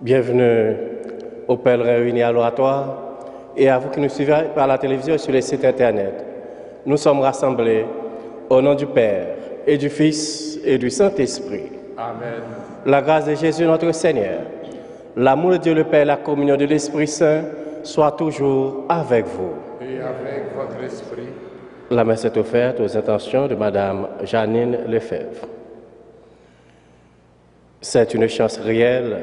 Bienvenue aux pèlerins réunis à l'oratoire et à vous qui nous suivez par la télévision et sur les sites internet. Nous sommes rassemblés au nom du Père et du Fils et du Saint-Esprit. Amen. La grâce de Jésus notre Seigneur, l'amour de Dieu le Père, la communion de l'Esprit Saint soit toujours avec vous. Et avec votre esprit. La messe est offerte aux intentions de Madame Janine Lefebvre. C'est une chance réelle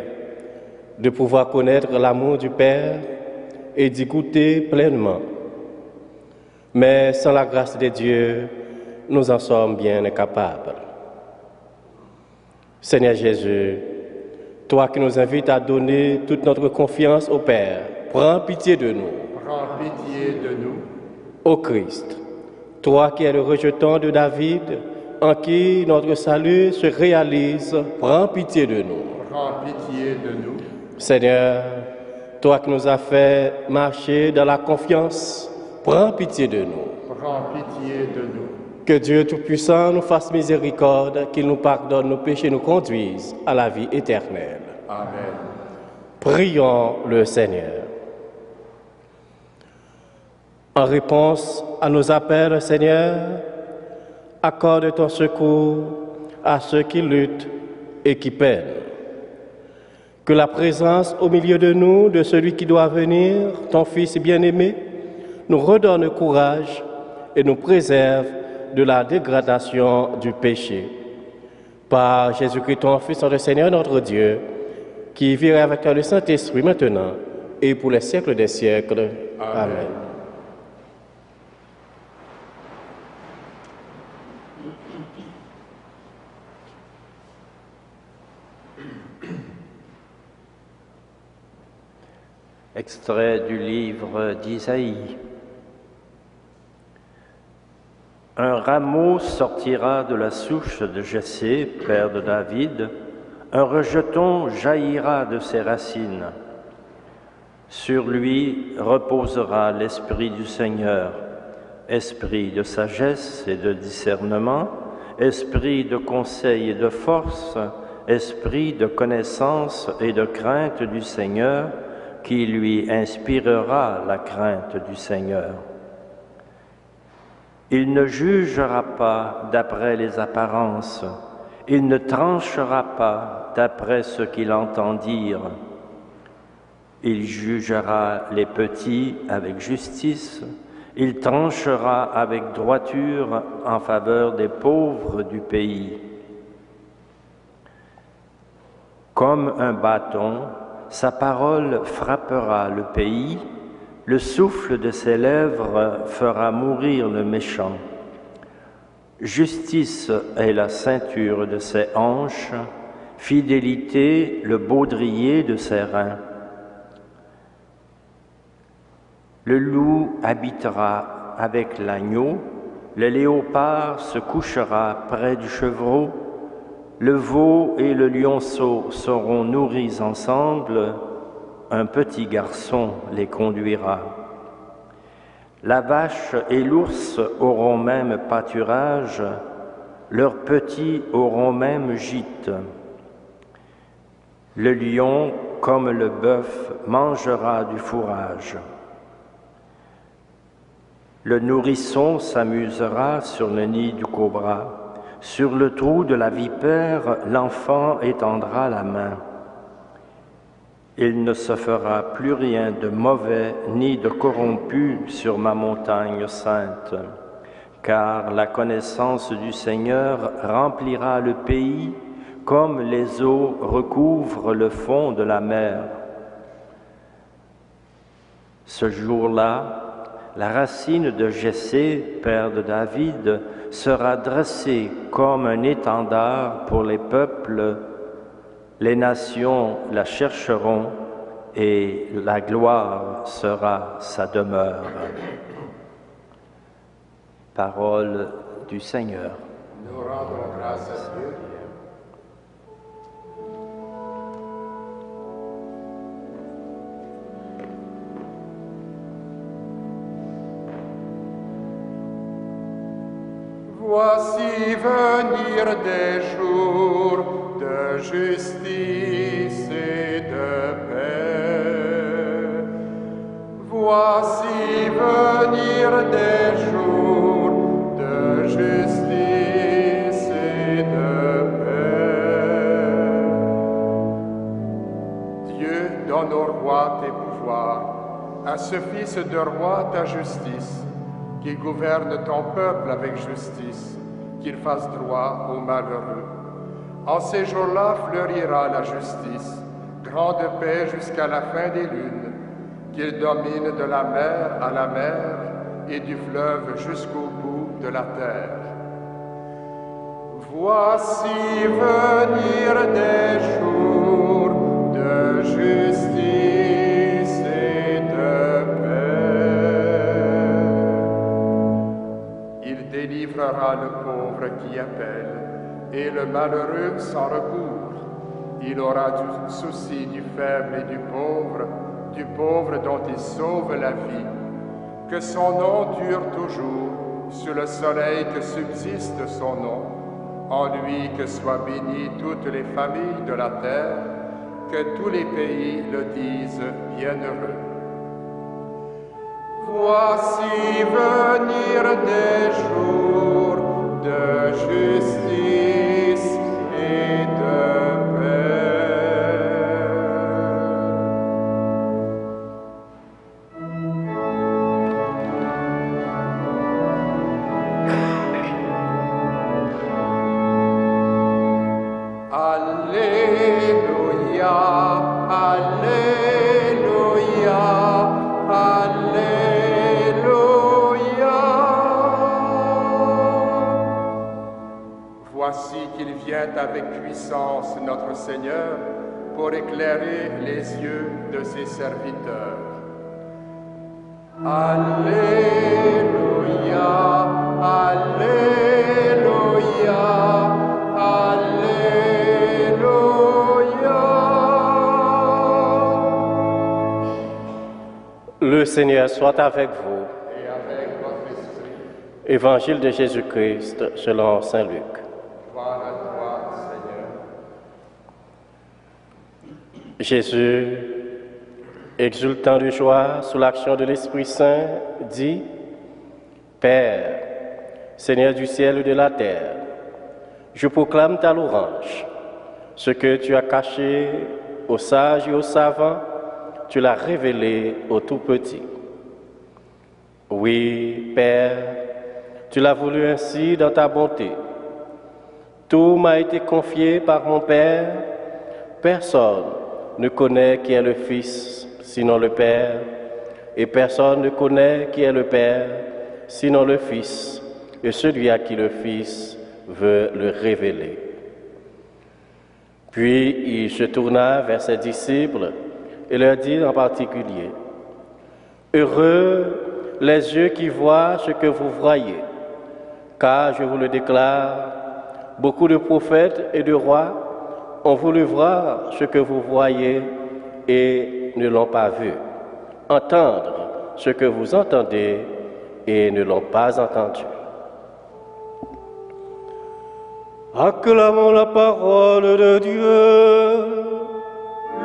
de pouvoir connaître l'amour du Père et d'y goûter pleinement. Mais sans la grâce de Dieu, nous en sommes bien incapables. Seigneur Jésus, toi qui nous invites à donner toute notre confiance au Père, prends pitié de nous. Prends pitié de nous. Ô Christ, toi qui es le rejeton de David, en qui notre salut se réalise, prends pitié de nous. Prends pitié de nous. Seigneur, toi qui nous as fait marcher dans la confiance, prends pitié de nous. Prends pitié de nous. Que Dieu Tout-Puissant nous fasse miséricorde, qu'il nous pardonne nos péchés et nous conduise à la vie éternelle. Amen. Prions le Seigneur. En réponse à nos appels, Seigneur, accorde ton secours à ceux qui luttent et qui peinent. Que la présence au milieu de nous de celui qui doit venir, ton Fils bien-aimé, nous redonne courage et nous préserve de la dégradation du péché. Par Jésus-Christ, ton Fils, notre Seigneur, notre Dieu, qui vit avec toi le Saint-Esprit maintenant et pour les siècles des siècles. Amen. Extrait du livre d'Isaïe. Un rameau sortira de la souche de Jessé, père de David, un rejeton jaillira de ses racines. Sur lui reposera l'Esprit du Seigneur, esprit de sagesse et de discernement, esprit de conseil et de force, esprit de connaissance et de crainte du Seigneur, qui lui inspirera la crainte du Seigneur. Il ne jugera pas d'après les apparences, il ne tranchera pas d'après ce qu'il entend dire. Il jugera les petits avec justice, il tranchera avec droiture en faveur des pauvres du pays. Comme un bâton, sa parole frappera le pays, le souffle de ses lèvres fera mourir le méchant. Justice est la ceinture de ses hanches, fidélité le baudrier de ses reins. Le loup habitera avec l'agneau, le léopard se couchera près du chevreau, le veau et le lionceau seront nourris ensemble, un petit garçon les conduira. La vache et l'ours auront même pâturage, leurs petits auront même gîte. Le lion, comme le bœuf, mangera du fourrage. Le nourrisson s'amusera sur le nid du cobra. Sur le trou de la vipère, l'enfant étendra la main. Il ne se fera plus rien de mauvais ni de corrompu sur ma montagne sainte, car la connaissance du Seigneur remplira le pays comme les eaux recouvrent le fond de la mer. Ce jour-là, la racine de Jessé, père de David, sera dressée comme un étendard pour les peuples. Les nations la chercheront et la gloire sera sa demeure. Parole du Seigneur. Nous rendons grâce à Dieu. Voici venir des jours de justice et de donne au roi tes pouvoirs, à ce fils de roi ta justice, qu'il gouverne ton peuple avec justice, qu'il fasse droit aux malheureux. En ces jours-là fleurira la justice, grande paix jusqu'à la fin des lunes, qu'il domine de la mer à la mer et du fleuve jusqu'au bout de la terre. Voici venir des jours de justice et de paix. Il délivrera le pauvre qui appelle et le malheureux sans recours. Il aura du souci du faible et du pauvre dont il sauve la vie. Que son nom dure toujours, sur le soleil que subsiste son nom. En lui que soient bénies toutes les familles de la terre, que tous les pays le disent bienheureux. Voici venir des jours de justice et de paix. Voici qu'il vient avec puissance, notre Seigneur, pour éclairer les yeux de ses serviteurs. Alléluia, Alléluia, Alléluia. Le Seigneur soit avec vous. Et avec votre esprit, Évangile de Jésus-Christ selon saint Luc. gloire à toi, Seigneur. Jésus, exultant de joie sous l'action de l'Esprit Saint, dit: Père, Seigneur du ciel et de la terre, je proclame ta louange. Ce que tu as caché aux sages et aux savants, tu l'as révélé aux tout-petits. Oui, Père, tu l'as voulu ainsi dans ta bonté. Tout m'a été confié par mon Père. Personne ne connaît qui est le Fils, sinon le Père, et personne ne connaît qui est le Père, sinon le Fils, et celui à qui le Fils veut le révéler. Puis il se tourna vers ses disciples et leur dit en particulier: Heureux les yeux qui voient ce que vous voyez, car je vous le déclare, beaucoup de prophètes et de rois ont voulu voir ce que vous voyez et ne l'ont pas vu, entendre ce que vous entendez et ne l'ont pas entendu. Acclamons la parole de Dieu.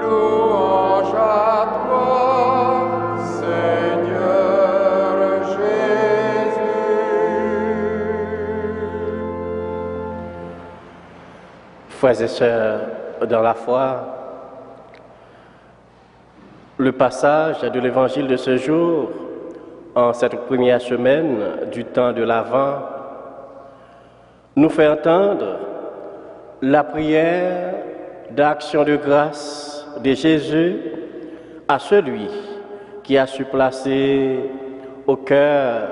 Louange à toi, Seigneur Jésus. Frères et sœurs dans la foi, le passage de l'évangile de ce jour, en cette première semaine du temps de l'Avent, nous fait entendre la prière d'action de grâce de Jésus à celui qui a su placer au cœur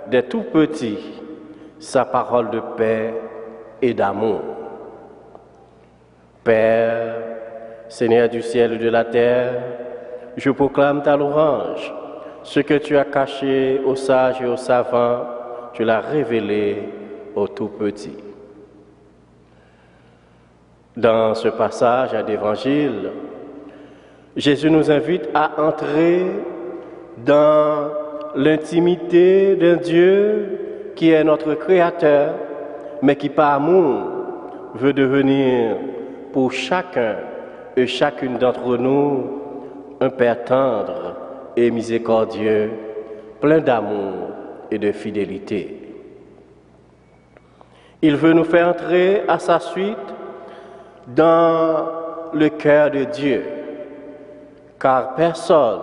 des tout-petits sa parole de paix et d'amour. Père, Seigneur du ciel et de la terre, je proclame ta louange. Ce que tu as caché aux sages et aux savants, tu l'as révélé aux tout-petits. Dans ce passage d'Évangile, Jésus nous invite à entrer dans l'intimité d'un Dieu qui est notre Créateur, mais qui par amour veut devenir pour chacun et chacune d'entre nous un Père tendre et miséricordieux, plein d'amour et de fidélité. Il veut nous faire entrer à sa suite dans le cœur de Dieu, car personne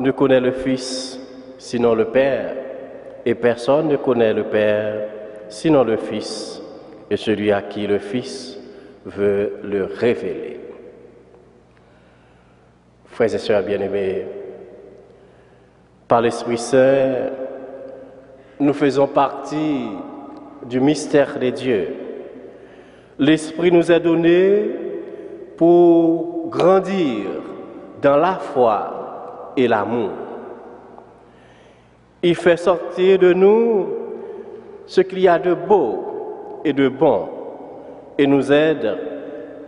ne connaît le Fils sinon le Père, et personne ne connaît le Père sinon le Fils, et celui à qui le Fils veut le révéler. Frères et sœurs bien-aimés, par l'Esprit Saint, nous faisons partie du mystère des dieux. L'Esprit nous est donné pour grandir dans la foi et l'amour. Il fait sortir de nous ce qu'il y a de beau et de bon et nous aide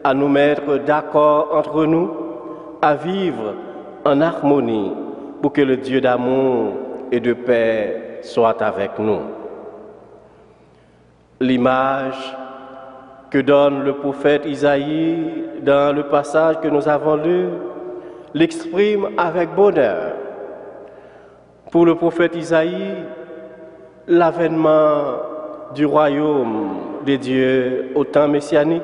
à nous mettre d'accord entre nous, à vivre en harmonie pour que le Dieu d'amour et de paix soit avec nous. L'image que donne le prophète Isaïe dans le passage que nous avons lu l'exprime avec bonheur. Pour le prophète Isaïe, l'avènement du royaume des dieux au temps messianique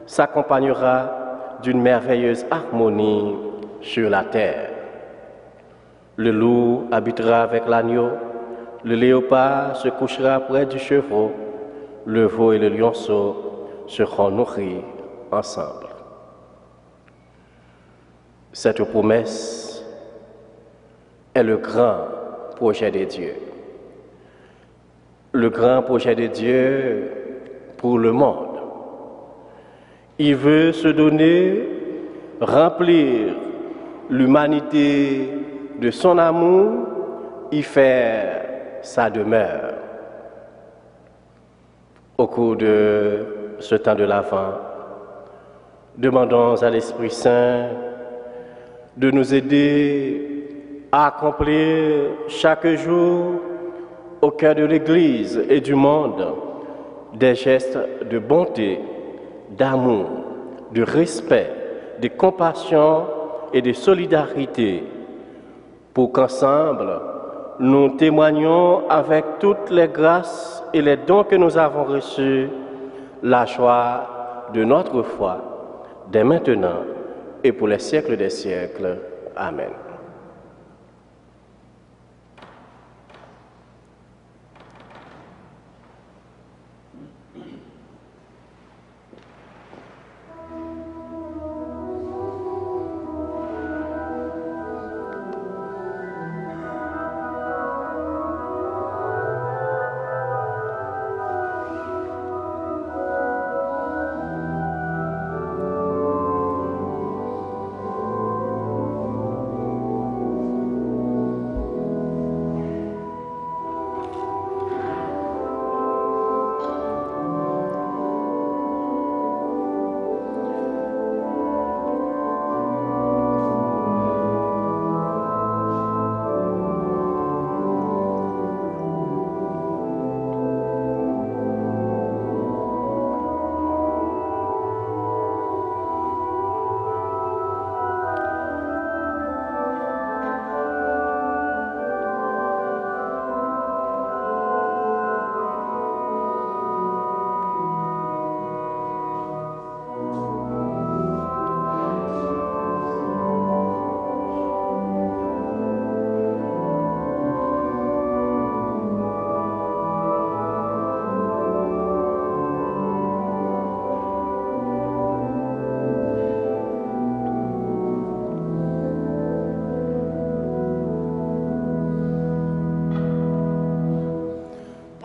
s'accompagnera d'une merveilleuse harmonie sur la terre. Le loup habitera avec l'agneau, le léopard se couchera près du chevreau, le veau et le lionceau seront nourris ensemble. Cette promesse est le grand projet de Dieu. Le grand projet de Dieu pour le monde. Il veut se donner, remplir l'humanité de son amour, y faire sa demeure. Au cours de ce temps de l'Avent, demandons à l'Esprit Saint de nous aider à accomplir chaque jour au cœur de l'Église et du monde des gestes de bonté, d'amour, de respect, de compassion et de solidarité pour qu'ensemble nous témoignions avec toutes les grâces et les dons que nous avons reçus la joie de notre foi dès maintenant et pour les siècles des siècles. Amen.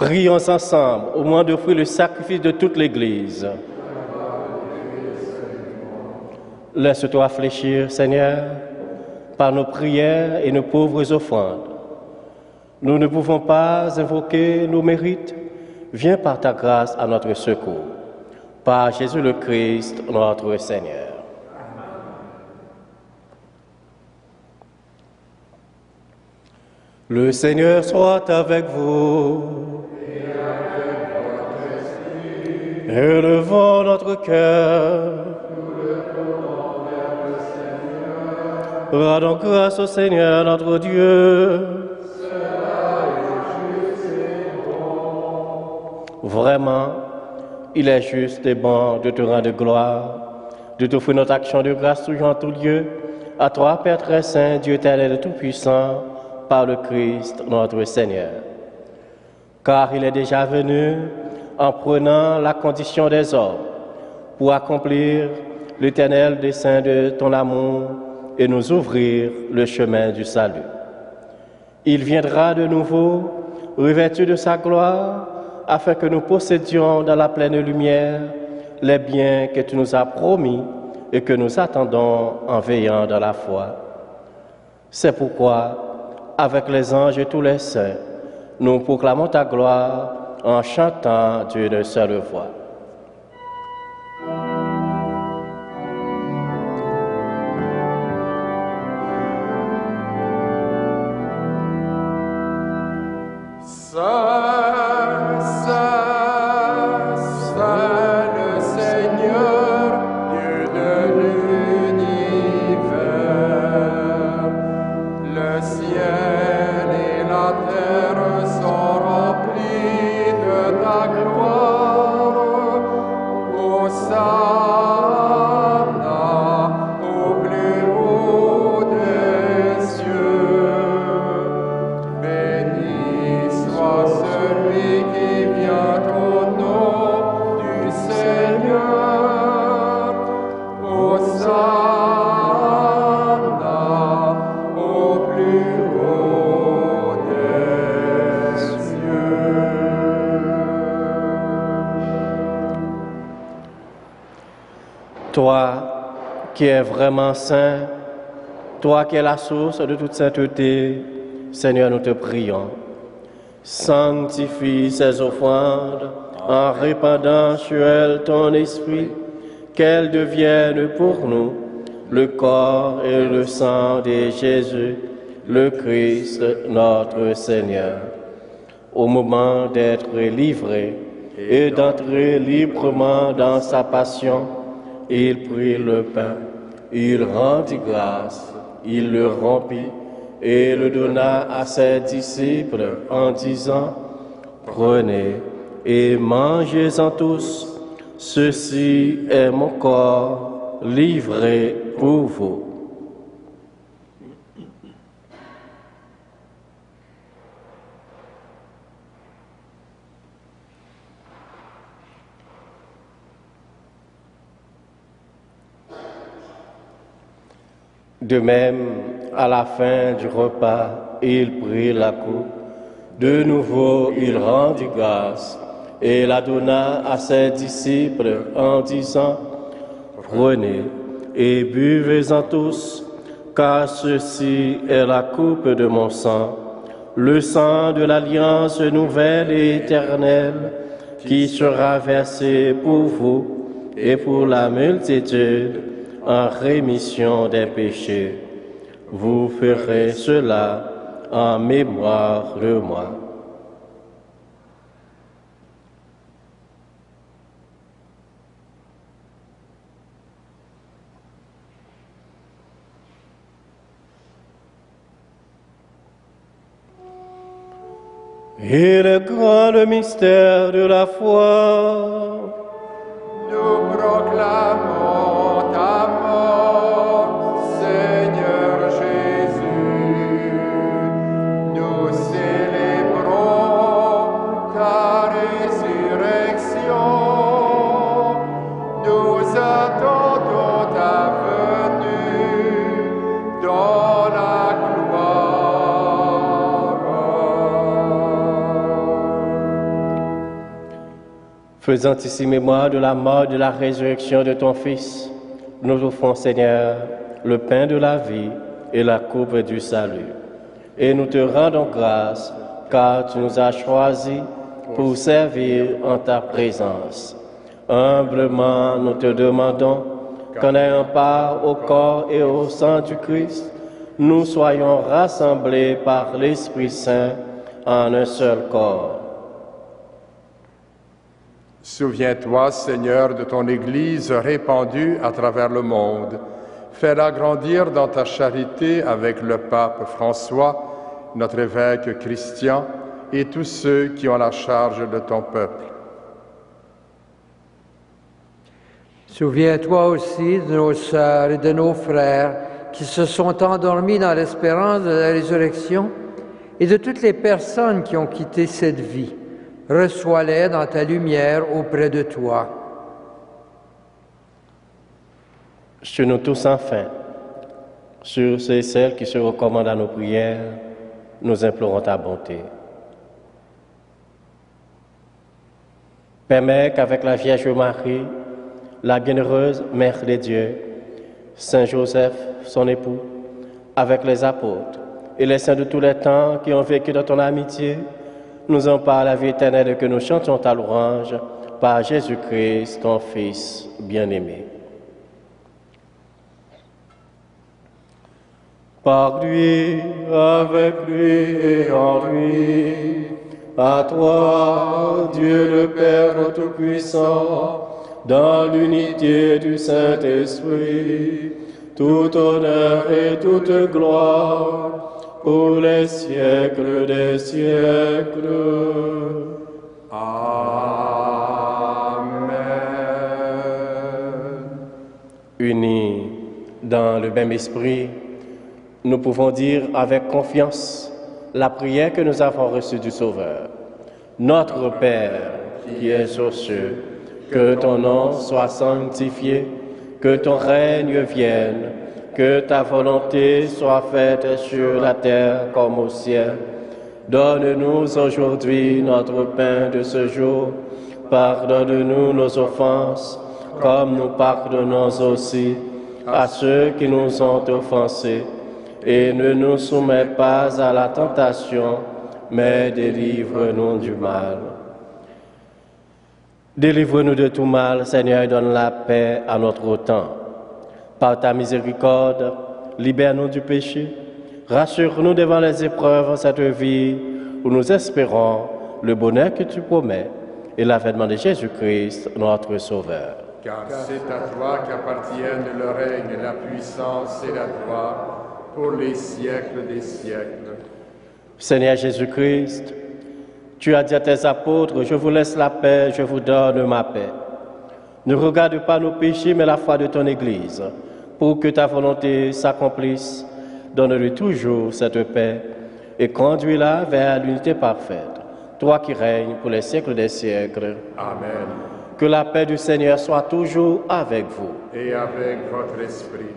Prions ensemble au moment d'offrir le sacrifice de toute l'Église. Laisse-toi fléchir, Seigneur, par nos prières et nos pauvres offrandes. Nous ne pouvons pas invoquer nos mérites. Viens par ta grâce à notre secours. Par Jésus le Christ, notre Seigneur. Le Seigneur soit avec vous. Élevons notre cœur. Rendons grâce au Seigneur notre Dieu. Vraiment, il est juste et bon de te rendre gloire, de t'offrir notre action de grâce toujours en tout lieu, à toi, Père très saint, Dieu éternel et tout-puissant, par le Christ notre Seigneur. Car il est déjà venu en prenant la condition des hommes pour accomplir l'éternel dessein de ton amour et nous ouvrir le chemin du salut. Il viendra de nouveau, revêtu de sa gloire, afin que nous possédions dans la pleine lumière les biens que tu nous as promis et que nous attendons en veillant dans la foi. C'est pourquoi, avec les anges et tous les saints, nous proclamons ta gloire en chantant d'une seule voix. Toi qui es vraiment saint, toi qui es la source de toute sainteté, Seigneur, nous te prions. Sanctifie ces offrandes en répandant sur elles ton esprit, qu'elles deviennent pour nous le corps et le sang de Jésus, le Christ, notre Seigneur. Au moment d'être livré et d'entrer librement dans sa passion, il prit le pain, il rendit grâce, il le rompit et le donna à ses disciples en disant: « Prenez et mangez-en tous, ceci est mon corps livré pour vous. » De même, à la fin du repas, il prit la coupe. De nouveau, il rendit grâce et la donna à ses disciples en disant: « Prenez et buvez-en tous, car ceci est la coupe de mon sang, le sang de l'alliance nouvelle et éternelle, qui sera versé pour vous et pour la multitude en rémission des péchés. Vous ferez cela en mémoire de moi. » Et le grand mystère de la foi, nous proclamons ta mort, Seigneur Jésus. Nous célébrons ta résurrection. Nous attendons ta venue dans la gloire. faisant ici mémoire de la mort et de la résurrection de ton Fils, nous offrons, Seigneur, le pain de la vie et la coupe du salut. Et nous te rendons grâce, car tu nous as choisis pour servir en ta présence. Humblement, nous te demandons qu'en ayant part au corps et au sang du Christ, nous soyons rassemblés par l'Esprit Saint en un seul corps. Souviens-toi, Seigneur, de ton Église répandue à travers le monde. Fais-la grandir dans ta charité avec le pape François, notre évêque Christian et tous ceux qui ont la charge de ton peuple. Souviens-toi aussi de nos sœurs et de nos frères qui se sont endormis dans l'espérance de la résurrection, et de toutes les personnes qui ont quitté cette vie. Reçois-les dans ta lumière auprès de toi. Sur nous tous enfin, sur ceux et celles qui se recommandent à nos prières, nous implorons ta bonté. Permets qu'avec la Vierge Marie, la bienheureuse Mère de Dieu, Saint Joseph, son époux, avec les apôtres et les saints de tous les temps qui ont vécu dans ton amitié, nous en parle la vie éternelle et que nous chantions ta louange par Jésus-Christ, ton Fils bien-aimé. Par lui, avec lui et en lui, à toi, Dieu le Père Tout-Puissant, dans l'unité du Saint-Esprit, tout honneur et toute gloire, pour les siècles des siècles. Amen. Unis dans le même esprit, nous pouvons dire avec confiance la prière que nous avons reçue du Sauveur. Notre Père, qui es aux cieux, que ton nom soit sanctifié, que ton règne vienne, que ta volonté soit faite sur la terre comme au ciel. Donne-nous aujourd'hui notre pain de ce jour. Pardonne-nous nos offenses, comme nous pardonnons aussi à ceux qui nous ont offensés. Et ne nous soumets pas à la tentation, mais délivre-nous du mal. Délivre-nous de tout mal, Seigneur, et donne la paix à notre temps. Par ta miséricorde, libère-nous du péché. Rassure-nous devant les épreuves de cette vie où nous espérons le bonheur que tu promets et l'avènement de Jésus-Christ, notre Sauveur. Car c'est à toi qu'appartiennent le règne, la puissance et la gloire pour les siècles des siècles. Seigneur Jésus-Christ, tu as dit à tes apôtres, je vous laisse la paix, je vous donne ma paix. Ne regarde pas nos péchés, mais la foi de ton Église. Pour que ta volonté s'accomplisse, donne-lui toujours cette paix et conduis-la vers l'unité parfaite. Toi qui règnes pour les siècles des siècles. Amen. Que la paix du Seigneur soit toujours avec vous. Et avec votre esprit.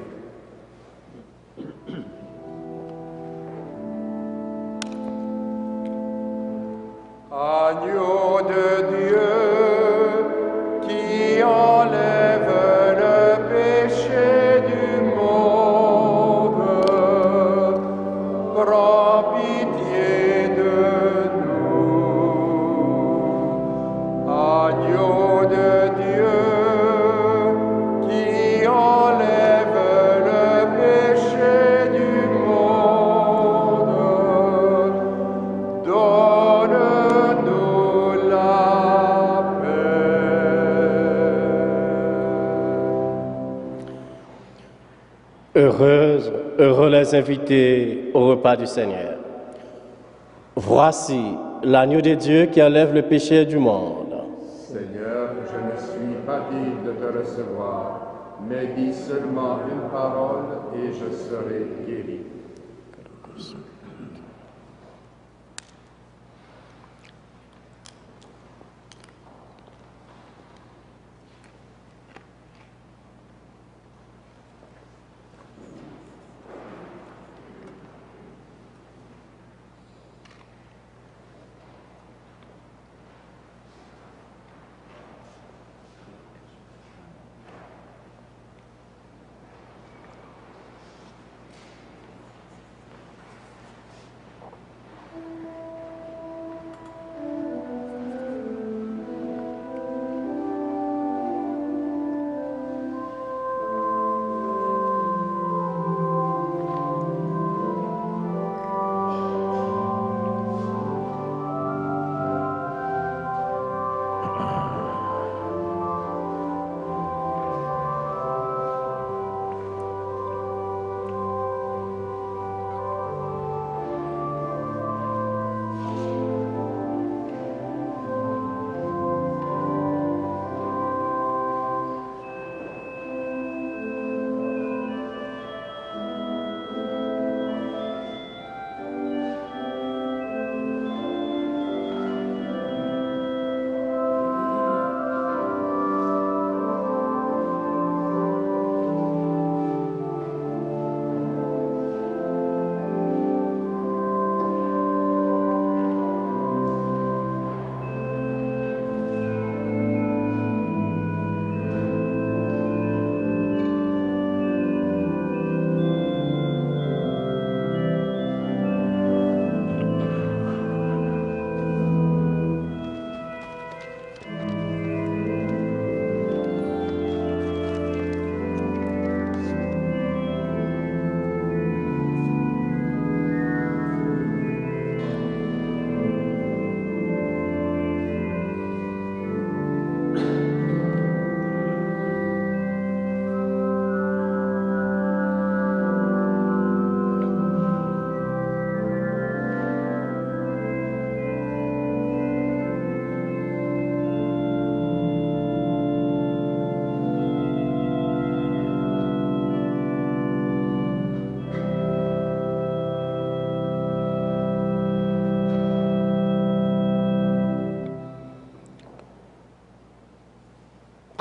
Agneau de Dieu, qui enlève le péché du monde, prends pitié de nous. Agneau de Dieu, qui enlève le péché du monde, donne-nous la paix. Heureux les invités au repas du Seigneur. Voici l'agneau de Dieu qui enlève le péché du monde. Seigneur, je ne suis pas digne de te recevoir, mais dis seulement une parole et je serai guéri.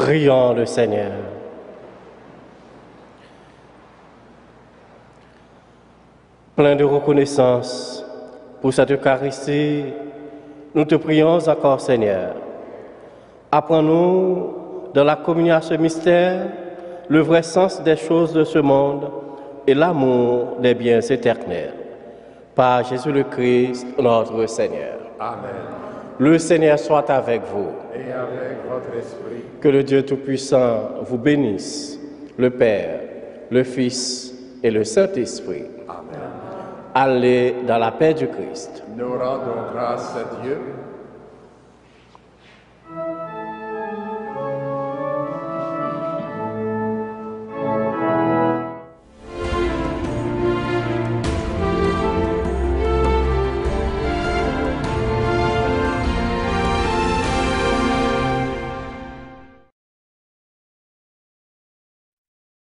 Prions le Seigneur. Plein de reconnaissance pour cette Eucharistie, nous te prions encore, Seigneur. Apprends-nous dans la communion à ce mystère le vrai sens des choses de ce monde et l'amour des biens éternels. Par Jésus le Christ, notre Seigneur. Amen. Le Seigneur soit avec vous. Et avec votre esprit. Que le Dieu Tout-Puissant vous bénisse, le Père, le Fils et le Saint-Esprit. Amen. Allez dans la paix du Christ. Nous rendons grâce à Dieu.